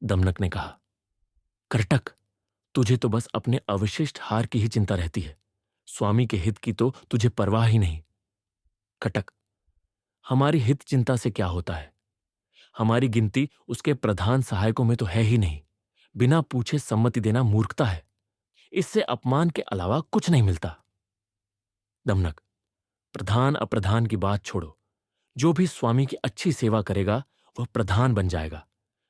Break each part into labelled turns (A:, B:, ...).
A: दमनक ने कहा। करटक, तुझे तो बस अपने अवशिष्ट हार की ही चिंता रहती है। स्वामी के हित की तो तुझे परवाह ही नहीं। कटक, हमारी हित चिंता से क्या होता है? हमारी गिनती उसके प्रधान सहायकों में तो है ही नहीं। बिना पूछे सम्मति देना मूर्खता है। इससे अपमान के अलावा कुछ नहीं मिलता। दमनक, प्रधान अप्रधान की बात छोड़ो। जो भी स्वामी की अच्छी सेवा करेगा वह प्रधान बन जाएगा।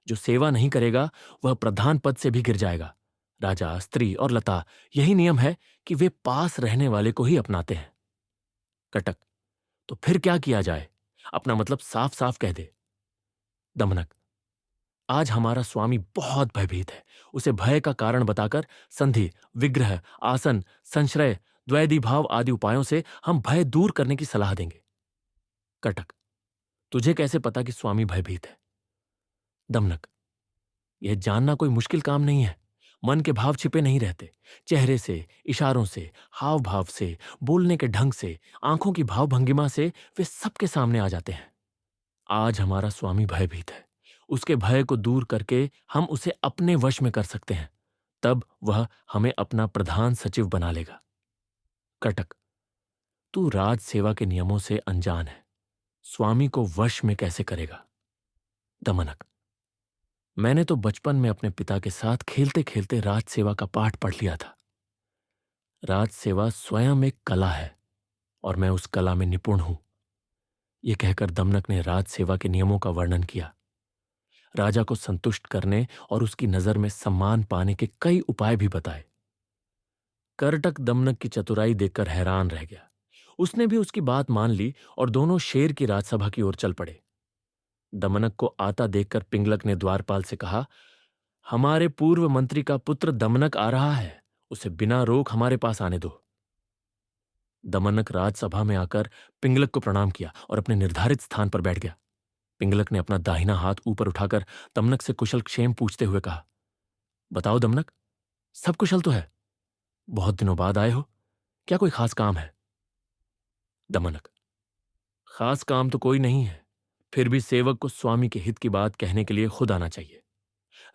A: जो सेवा नहीं करेगा वह प्रधान पद से भी गिर जाएगा। राजा, स्त्री और लता, यही नियम है कि वे पास रहने वाले को ही अपनाते हैं। कटक, तो फिर क्या किया जाए? अपना मतलब साफ साफ कह दे। दमनक, आज हमारा स्वामी बहुत भयभीत है। उसे भय का कारण बताकर संधि, विग्रह, आसन, संश्रय, द्वैधी भाव आदि उपायों से हम भय दूर करने की सलाह देंगे। कटक, तुझे कैसे पता कि स्वामी भयभीत है? दमनक, यह जानना कोई मुश्किल काम नहीं है। मन के भाव छिपे नहीं रहते। चेहरे से, इशारों से, हाव भाव से, बोलने के ढंग से, आंखों की भाव भंगिमा से वे सबके सामने आ जाते हैं। आज हमारा स्वामी भयभीत है। उसके भय को दूर करके हम उसे अपने वश में कर सकते हैं। तब वह हमें अपना प्रधान सचिव बना लेगा। कटक, तू राज सेवा के नियमों से अनजान है। स्वामी को वश में कैसे करेगा? दमनक, मैंने तो बचपन में अपने पिता के साथ खेलते खेलते राज सेवा का पाठ पढ़ लिया था। राज सेवा स्वयं एक कला है और मैं उस कला में निपुण हूं। यह कहकर दमनक ने राज सेवा के नियमों का वर्णन किया। राजा को संतुष्ट करने और उसकी नजर में सम्मान पाने के कई उपाय भी बताए। करटक दमनक की चतुराई देखकर हैरान रह गया। उसने भी उसकी बात मान ली और दोनों शेर की राजसभा की ओर चल पड़े। दमनक को आता देखकर पिंगलक ने द्वारपाल से कहा, हमारे पूर्व मंत्री का पुत्र दमनक आ रहा है। उसे बिना रोक हमारे पास आने दो। दमनक राजसभा में आकर पिंगलक को प्रणाम किया और अपने निर्धारित स्थान पर बैठ गया। पिंगलक ने अपना दाहिना हाथ ऊपर उठाकर दमनक से कुशल क्षेम पूछते हुए कहा, बताओ दमनक, सब कुशल तो है? बहुत दिनों बाद आए हो, क्या कोई खास काम है? दमनक, खास काम तो कोई नहीं है, फिर भी सेवक को स्वामी के हित की बात कहने के लिए खुद आना चाहिए।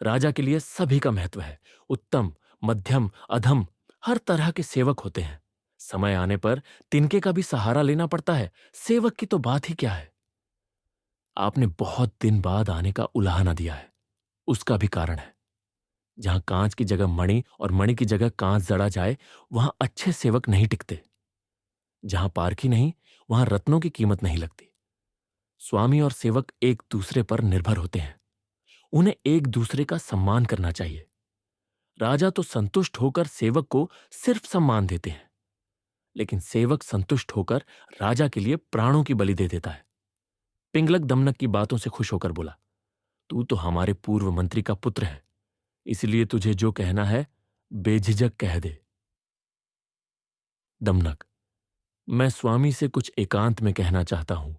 A: राजा के लिए सभी का महत्व है। उत्तम, मध्यम, अधम, हर तरह के सेवक होते हैं। समय आने पर तिनके का भी सहारा लेना पड़ता है। सेवक की तो बात ही क्या है। आपने बहुत दिन बाद आने का उलाहना दिया है, उसका भी कारण है। जहां कांच की जगह मणि और मणि की जगह कांच जड़ा जाए, वहां अच्छे सेवक नहीं टिकते। जहां पारखी नहीं, वहां रत्नों की कीमत नहीं लगती। स्वामी और सेवक एक दूसरे पर निर्भर होते हैं। उन्हें एक दूसरे का सम्मान करना चाहिए। राजा तो संतुष्ट होकर सेवक को सिर्फ सम्मान देते हैं, लेकिन सेवक संतुष्ट होकर राजा के लिए प्राणों की बलि दे देता है। पिंगलक दमनक की बातों से खुश होकर बोला, तू तो हमारे पूर्व मंत्री का पुत्र है, इसलिए तुझे जो कहना है बेझिझक कह दे। दमनक, मैं स्वामी से कुछ एकांत में कहना चाहता हूं।